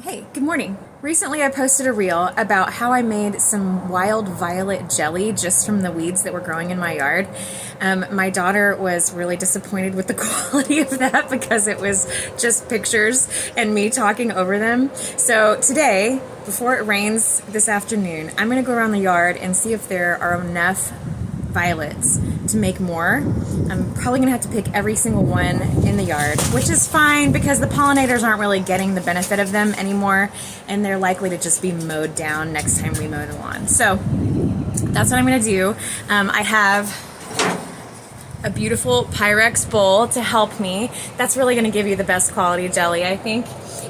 Hey, good morning. Recently I posted a reel about how I made some wild violet jelly just from the weeds that were growing in my yard. My daughter was really disappointed with the quality of that because it was just pictures and me talking over them. So today, before it rains this afternoon, I'm going to go around the yard and see if there are enough violets to make more. I'm probably gonna have to pick every single one in the yard, which is fine because the pollinators aren't really getting the benefit of them anymore, and they're likely to just be mowed down next time we mow the lawn. So that's what I'm gonna do. I have a beautiful Pyrex bowl to help me. That's really gonna give you the best quality jelly, I think.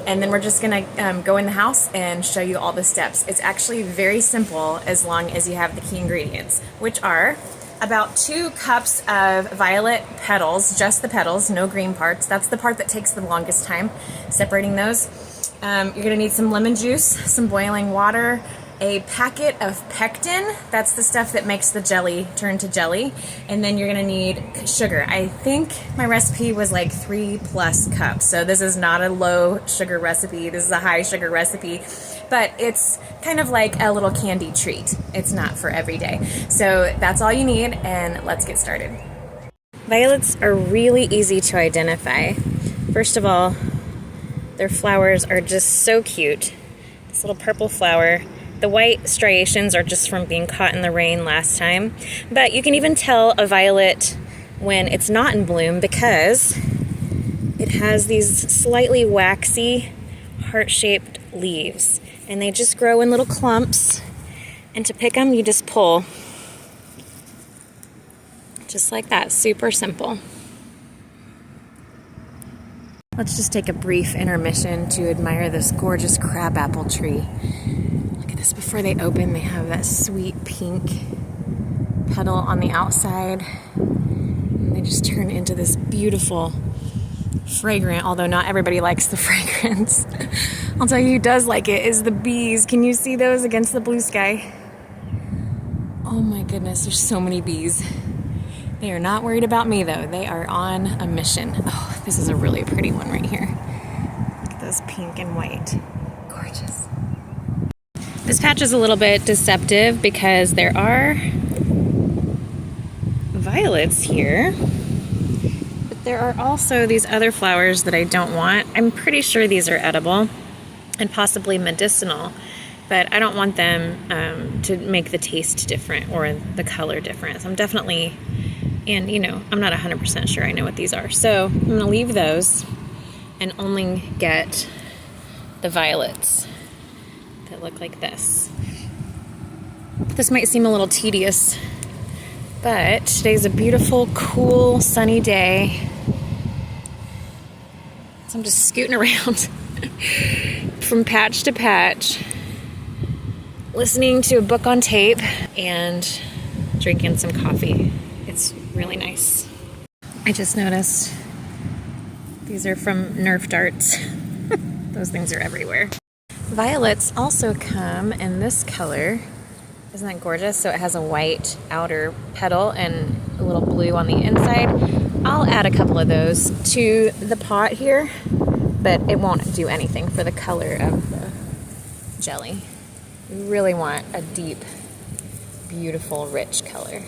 And then we're just gonna go in the house and show you all the steps. It's actually very simple as long as you have the key ingredients, which are about 2 cups of violet petals, just the petals, no green parts. That's the part that takes the longest time, separating those. You're gonna need some lemon juice, some boiling water, a packet of pectin, that's the stuff that makes the jelly turn to jelly, and then you're gonna need sugar. I think my recipe was like 3+ cups, so this is not a low sugar recipe, this is a high sugar recipe, but it's kind of like a little candy treat. It's not for every day. So that's all you need, and let's get started. Violets are really easy to identify. First of all, their flowers are just so cute. This little purple flower. The white striations are just from being caught in the rain last time. But you can even tell a violet when it's not in bloom because it has these slightly waxy, heart-shaped leaves. And they just grow in little clumps. And to pick them, you just pull. Just like that, super simple. Let's just take a brief intermission to admire this gorgeous crabapple tree. Look at this, before they open, they have that sweet pink petal on the outside. And they just turn into this beautiful, fragrant, although not everybody likes the fragrance. I'll tell you who does like it is the bees. Can you see those against the blue sky? Oh my goodness, there's so many bees. They are not worried about me though. They are on a mission. Oh, this is a really pretty one right here. Look at those pink and white. Gorgeous. This patch is a little bit deceptive because there are violets here, but there are also these other flowers that I don't want. I'm pretty sure these are edible and possibly medicinal, but I don't want them to make the taste different or the color different. So I'm definitely, and you know, I'm not 100% sure I know what these are. So I'm gonna leave those and only get the violets that look like this. This might seem a little tedious, but today's a beautiful, cool, sunny day. So I'm just scooting around from patch to patch, listening to a book on tape and drinking some coffee. It's really nice. I just noticed these are from Nerf darts. Those things are everywhere. Violets also come in this color. Isn't that gorgeous? So it has a white outer petal and a little blue on the inside. I'll add a couple of those to the pot here, but it won't do anything for the color of the jelly. You really want a deep, beautiful, rich color.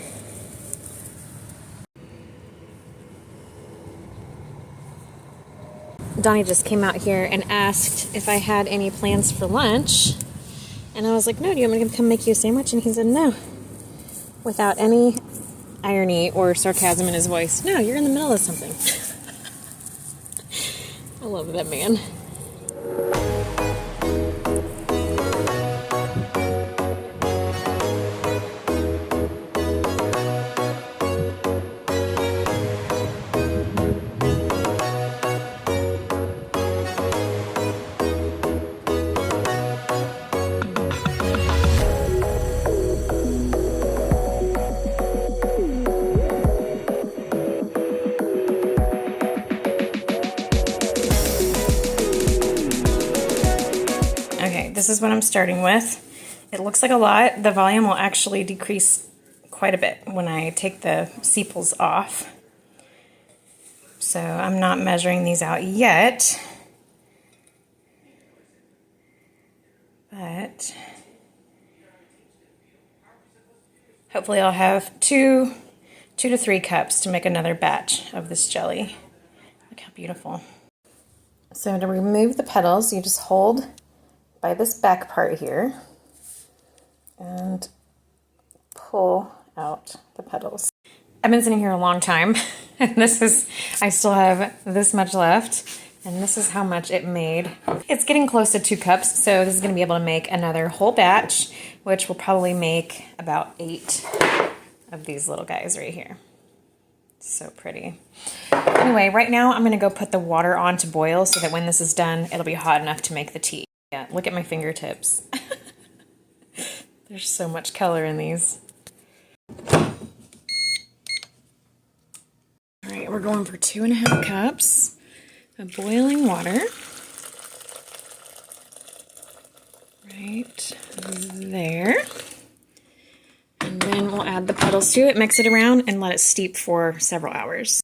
Donnie just came out here and asked if I had any plans for lunch. And I was like, no, do you want me to come make you a sandwich? And he said, no. Without any irony or sarcasm in his voice. No, you're in the middle of something. I love that man. This is what I'm starting with. It looks like a lot. The volume will actually decrease quite a bit when I take the sepals off. So I'm not measuring these out yet. But hopefully I'll have two to 3 cups to make another batch of this jelly. Look how beautiful. So to remove the petals, you just hold by this back part here and pull out the petals. I've been sitting here a long time, and I still have this much left, and this is how much it made. It's getting close to 2 cups, so this is gonna be able to make another whole batch, which will probably make about 8 of these little guys right here. So pretty. Anyway, right now I'm gonna go put the water on to boil so that when this is done, it'll be hot enough to make the tea. Yeah, look at my fingertips. There's so much color in these. All right, we're going for 2.5 cups of boiling water. Right there. And then we'll add the petals to it, mix it around, and let it steep for several hours.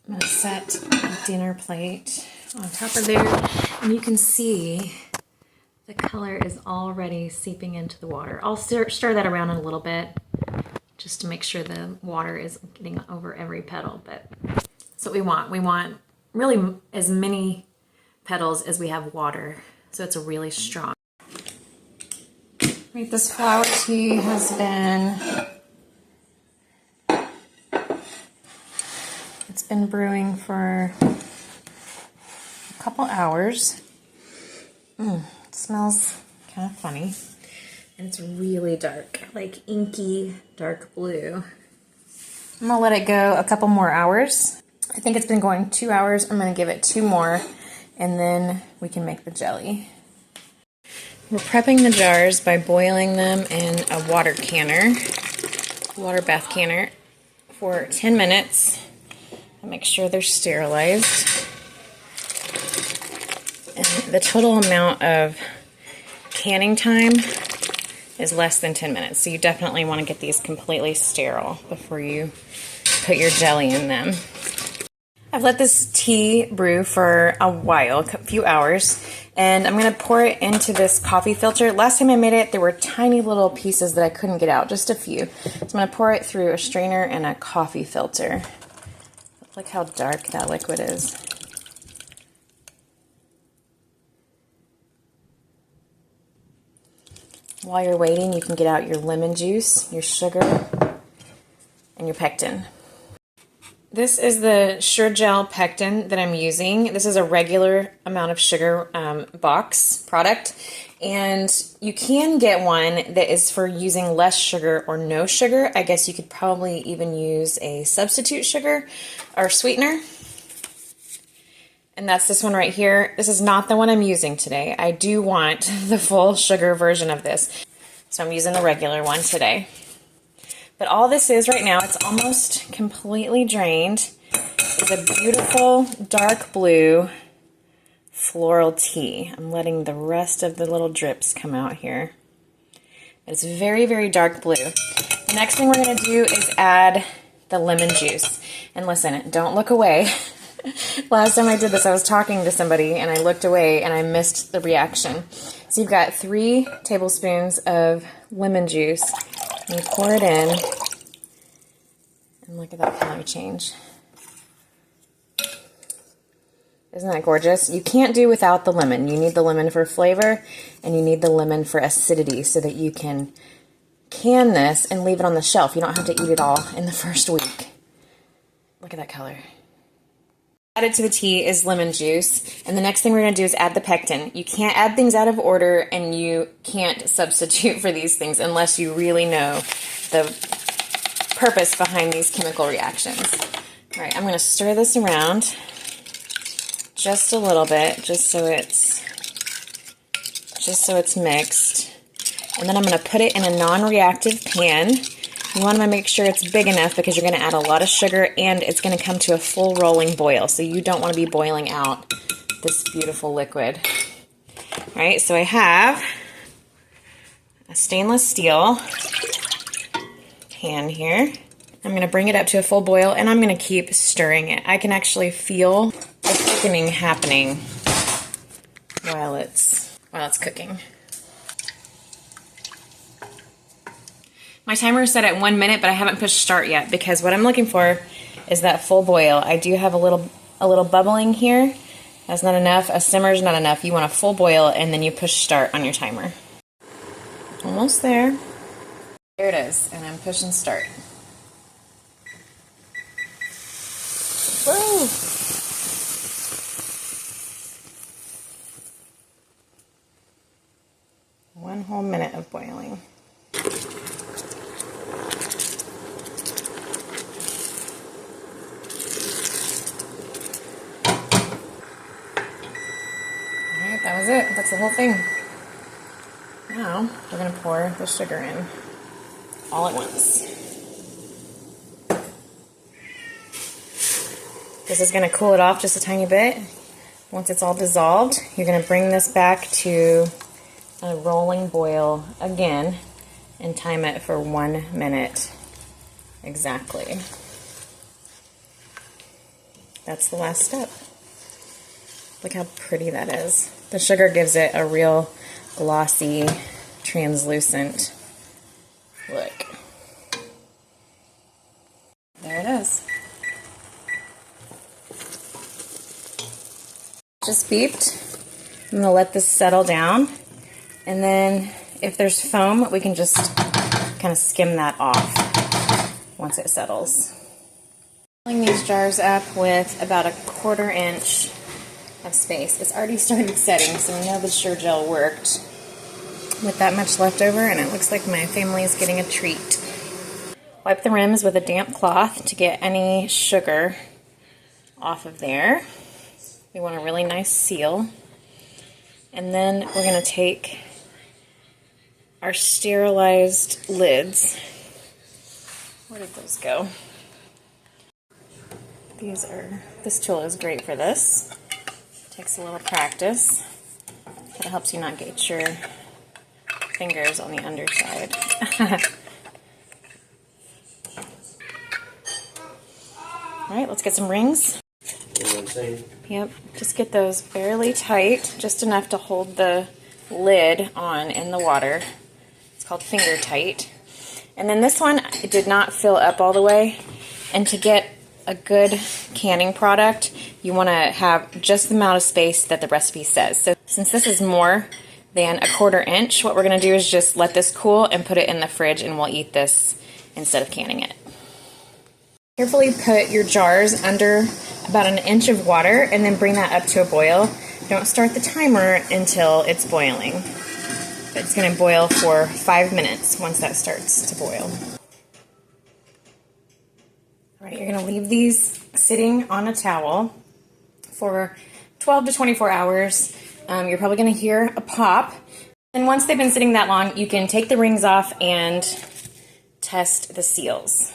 I'm gonna set a dinner plate on top of there, and you can see the color is already seeping into the water. I'll stir that around in a little bit just to make sure the water is getting over every petal, but that's what we want. We want really as many petals as we have water, so it's a really strong. Right, this flower tea has been brewing for a couple hours. It smells kind of funny. And it's really dark, like inky dark blue. I'm gonna let it go a couple more hours. I think it's been going 2 hours. I'm gonna give it 2 more, and then we can make the jelly. We're prepping the jars by boiling them in a water bath canner, for 10 minutes. And make sure they're sterilized. And the total amount of canning time is less than 10 minutes. So you definitely want to get these completely sterile before you put your jelly in them. I've let this tea brew for a while, a few hours, and I'm going to pour it into this coffee filter. Last time I made it, there were tiny little pieces that I couldn't get out, just a few. So I'm going to pour it through a strainer and a coffee filter. Look how dark that liquid is. While you're waiting, you can get out your lemon juice, your sugar, and your pectin. This is the Sure Gel Pectin that I'm using. This is a regular amount of sugar box product, and you can get one that is for using less sugar or no sugar. I guess you could probably even use a substitute sugar or sweetener. And that's this one right here. This is not the one I'm using today. I do want the full sugar version of this, so I'm using the regular one today. But all this is right now, it's almost completely drained, is a beautiful dark blue floral tea. I'm letting the rest of the little drips come out here. It's very, very dark blue. The next thing we're going to do is add the lemon juice. And listen, don't look away. Last time I did this, I was talking to somebody and I looked away and I missed the reaction. So you've got 3 tablespoons of lemon juice. And you pour it in, and look at that color change. Isn't that gorgeous? You can't do without the lemon. You need the lemon for flavor, and you need the lemon for acidity so that you can can this and leave it on the shelf. You don't have to eat it all in the first week. Look at that color. Added to the tea is lemon juice, and the next thing we're going to do is add the pectin. You can't add things out of order, and you can't substitute for these things unless you really know the purpose behind these chemical reactions. All right, I'm going to stir this around just a little bit, just so it's mixed, and then I'm going to put it in a non-reactive pan. You want to make sure it's big enough because you're going to add a lot of sugar and it's going to come to a full rolling boil. So you don't want to be boiling out this beautiful liquid. All right, so I have a stainless steel pan here. I'm going to bring it up to a full boil and I'm going to keep stirring it. I can actually feel the thickening happening while it's cooking. My timer is set at 1 minute, but I haven't pushed start yet because what I'm looking for is that full boil. I do have a little bubbling here. That's not enough. A simmer is not enough. You want a full boil, and then you push start on your timer. Almost there. There it is, and I'm pushing start. Woo! One whole minute of boiling. Alright, that was it. That's the whole thing. Now, we're going to pour the sugar in all at once. This is going to cool it off just a tiny bit. Once it's all dissolved, you're going to bring this back to a rolling boil again and time it for 1 minute exactly. That's the last step. Look how pretty that is. The sugar gives it a real glossy, translucent look. There it is. Just beeped. I'm going to let this settle down, and then if there's foam, we can just kind of skim that off once it settles. Filling these jars up with about 1/4 inch of space. It's already started setting, so we know the Sure Gel worked with that much left over, and it looks like my family is getting a treat. Wipe the rims with a damp cloth to get any sugar off of there. We want a really nice seal. And then we're going to take our sterilized lids. Where did those go? This tool is great for this. Takes a little practice, but it helps you not get your fingers on the underside. Alright, let's get some rings. Yep, just get those fairly tight, just enough to hold the lid on in the water. It's called finger tight. And then this one, it did not fill up all the way. And to get a good canning product, you want to have just the amount of space that the recipe says. So since this is more than 1/4 inch, what we're going to do is just let this cool and put it in the fridge, and we'll eat this instead of canning it. Carefully put your jars under about 1 inch of water and then bring that up to a boil. Don't start the timer until it's boiling. It's going to boil for 5 minutes once that starts to boil. Alright, you're going to leave these sitting on a towel for 12 to 24 hours. You're probably going to hear a pop. And once they've been sitting that long, you can take the rings off and test the seals.